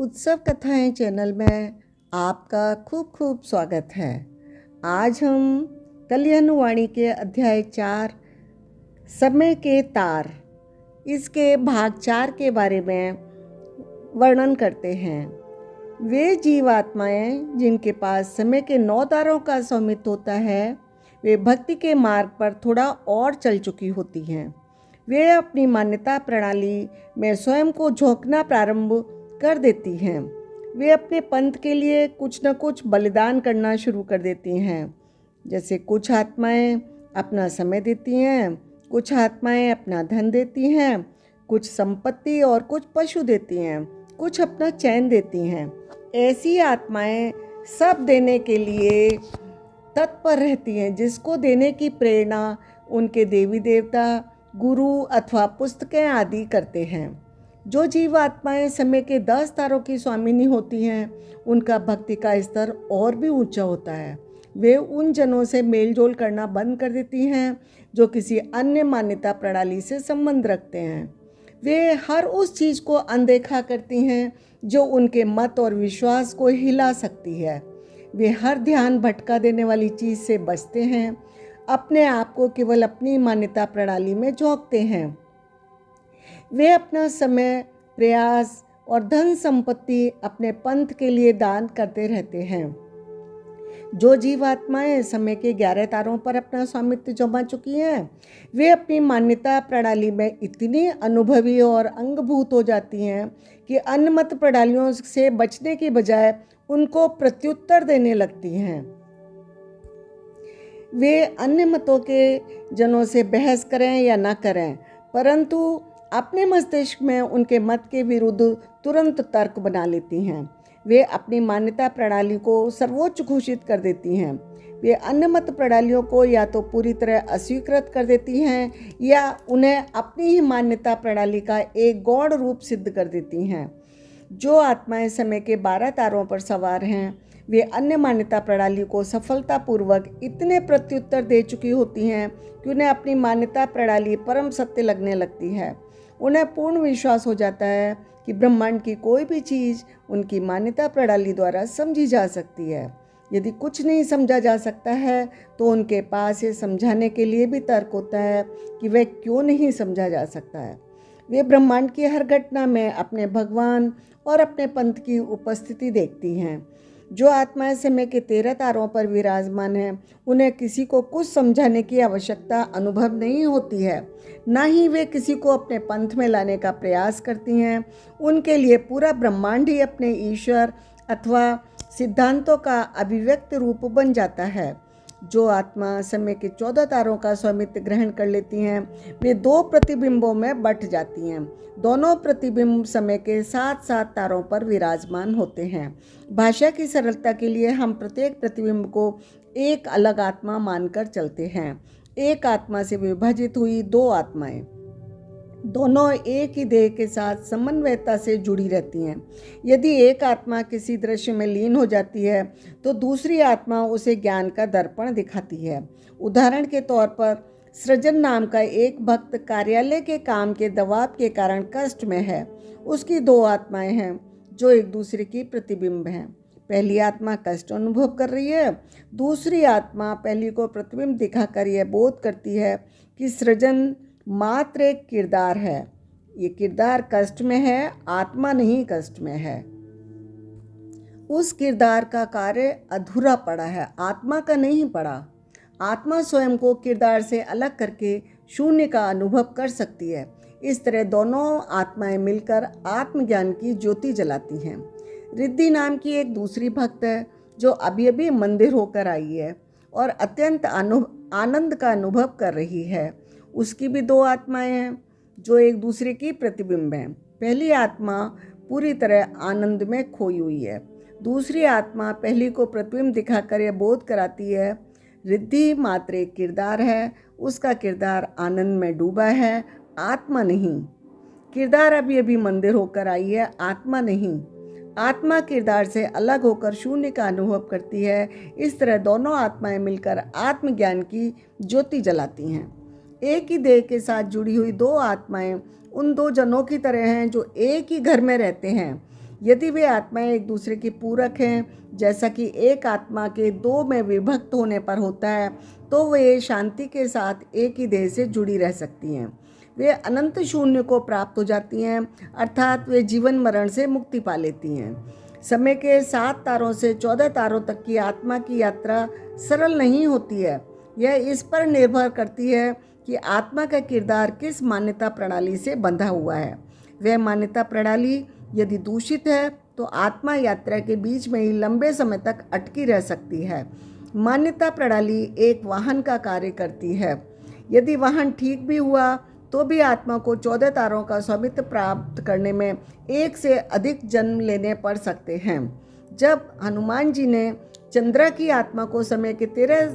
उत्सव कथाएं चैनल में आपका खूब खूब स्वागत है। आज हम कल्याणवाणी के अध्याय 4 समय के तार इसके भाग 4 के बारे में वर्णन करते हैं। वे जीवात्माएं जिनके पास समय के 9 तारों का स्वामित्व होता है, वे भक्ति के मार्ग पर थोड़ा और चल चुकी होती हैं। वे अपनी मान्यता प्रणाली में स्वयं को झोंकना प्रारंभ कर देती हैं। वे अपने पंथ के लिए कुछ न कुछ बलिदान करना शुरू कर देती हैं। जैसे कुछ आत्माएं अपना समय देती हैं, कुछ आत्माएं अपना धन देती हैं, कुछ संपत्ति और कुछ पशु देती हैं, कुछ अपना चैन देती हैं। ऐसी आत्माएं सब देने के लिए तत्पर रहती हैं, जिसको देने की प्रेरणा उनके देवी देवता, गुरु अथवा पुस्तकें आदि करते हैं। जो जीवात्माएं समय के 10 तारों की स्वामिनी होती हैं, उनका भक्ति का स्तर और भी ऊंचा होता है। वे उन जनों से मेलजोल करना बंद कर देती हैं जो किसी अन्य मान्यता प्रणाली से संबंध रखते हैं। वे हर उस चीज़ को अनदेखा करती हैं जो उनके मत और विश्वास को हिला सकती है। वे हर ध्यान भटका देने वाली चीज़ से बचते हैं, अपने आप को केवल अपनी मान्यता प्रणाली में झोंकते हैं। वे अपना समय, प्रयास और धन संपत्ति अपने पंथ के लिए दान करते रहते हैं। जो जीवात्माएं समय के 11 तारों पर अपना स्वामित्व जमा चुकी हैं, वे अपनी मान्यता प्रणाली में इतनी अनुभवी और अंगभूत हो जाती हैं कि अन्य मत प्रणालियों से बचने की बजाय उनको प्रत्युत्तर देने लगती हैं। वे अन्य मतों के जनों से बहस करें या न करें, परंतु अपने मस्तिष्क में उनके मत के विरुद्ध तुरंत तर्क बना लेती हैं। वे अपनी मान्यता प्रणाली को सर्वोच्च घोषित कर देती हैं। वे अन्य मत प्रणालियों को या तो पूरी तरह अस्वीकृत कर देती हैं या उन्हें अपनी ही मान्यता प्रणाली का एक गौण रूप सिद्ध कर देती हैं। जो आत्माएं समय के 12 तारों पर सवार हैं, वे अन्य मान्यता प्रणाली को सफलतापूर्वक इतने प्रत्युत्तर दे चुकी होती हैं कि उन्हें अपनी मान्यता प्रणाली परम सत्य लगने लगती है। उन्हें पूर्ण विश्वास हो जाता है कि ब्रह्मांड की कोई भी चीज़ उनकी मान्यता प्रणाली द्वारा समझी जा सकती है। यदि कुछ नहीं समझा जा सकता है तो उनके पास ये समझाने के लिए भी तर्क होता है कि वह क्यों नहीं समझा जा सकता है। वे ब्रह्मांड की हर घटना में अपने भगवान और अपने पंथ की उपस्थिति देखती हैं। जो आत्माएं समय के 13 तारों पर विराजमान हैं, उन्हें किसी को कुछ समझाने की आवश्यकता अनुभव नहीं होती है, ना ही वे किसी को अपने पंथ में लाने का प्रयास करती हैं। उनके लिए पूरा ब्रह्मांड ही अपने ईश्वर अथवा सिद्धांतों का अभिव्यक्त रूप बन जाता है। जो आत्मा समय के 14 तारों का स्वामित्व ग्रहण कर लेती हैं, वे 2 प्रतिबिंबों में बंट जाती हैं। दोनों प्रतिबिंब समय के 7-7 तारों पर विराजमान होते हैं। भाषा की सरलता के लिए हम प्रत्येक प्रतिबिंब को एक अलग आत्मा मानकर चलते हैं। एक आत्मा से विभाजित हुई 2 आत्माएं दोनों एक ही देह के साथ समन्वयता से जुड़ी रहती हैं। यदि एक आत्मा किसी दृश्य में लीन हो जाती है तो दूसरी आत्मा उसे ज्ञान का दर्पण दिखाती है। उदाहरण के तौर पर सृजन नाम का एक भक्त कार्यालय के काम के दबाव के कारण कष्ट में है। उसकी 2 आत्माएं हैं जो एक दूसरे की प्रतिबिंब हैं। पहली आत्मा कष्ट अनुभव कर रही है, दूसरी आत्मा पहली को प्रतिबिंब दिखाकर यह बोध करती है कि सृजन मात्र एक किरदार है। ये किरदार कष्ट में है, आत्मा नहीं कष्ट में है। उस किरदार का कार्य अधूरा पड़ा है, आत्मा का नहीं पड़ा। आत्मा स्वयं को किरदार से अलग करके शून्य का अनुभव कर सकती है। इस तरह दोनों आत्माएं मिलकर आत्मज्ञान की ज्योति जलाती हैं। रिद्धि नाम की एक दूसरी भक्त है जो अभी अभी मंदिर होकर आई है और अत्यंत आनंद का अनुभव कर रही है। उसकी भी 2 आत्माएं हैं जो एक दूसरे की प्रतिबिंब हैं। पहली आत्मा पूरी तरह आनंद में खोई हुई है, दूसरी आत्मा पहली को प्रतिबिंब दिखाकर यह बोध कराती है रिद्धि मात्र एक किरदार है, उसका किरदार आनंद में डूबा है, आत्मा नहीं। किरदार अभी अभी मंदिर होकर आई है, आत्मा नहीं। आत्मा किरदार से अलग होकर शून्य का अनुभव करती है। इस तरह दोनों आत्माएं मिलकर आत्मज्ञान की ज्योति जलाती हैं। एक ही देह के साथ जुड़ी हुई 2 आत्माएं उन 2 जनों की तरह हैं जो एक ही घर में रहते हैं। यदि वे आत्माएं एक दूसरे की पूरक हैं, जैसा कि एक आत्मा के दो में विभक्त होने पर होता है, तो वे शांति के साथ एक ही देह से जुड़ी रह सकती हैं। वे अनंत शून्य को प्राप्त हो जाती हैं, अर्थात वे जीवन मरण से मुक्ति पा लेती हैं। समय के 7 तारों से 14 तारों तक की आत्मा की यात्रा सरल नहीं होती है। यह इस पर निर्भर करती है कि आत्मा का किरदार किस मान्यता प्रणाली से बंधा हुआ है। वह मान्यता प्रणाली यदि दूषित है तो आत्मा यात्रा के बीच में ही लंबे समय तक अटकी रह सकती है। मान्यता प्रणाली एक वाहन का कार्य करती है। यदि वाहन ठीक भी हुआ तो भी आत्मा को 14 तारों का स्वामित्व प्राप्त करने में 1 से अधिक जन्म लेने पड़ सकते हैं। जब हनुमान जी ने चंद्रा की आत्मा को समय के 13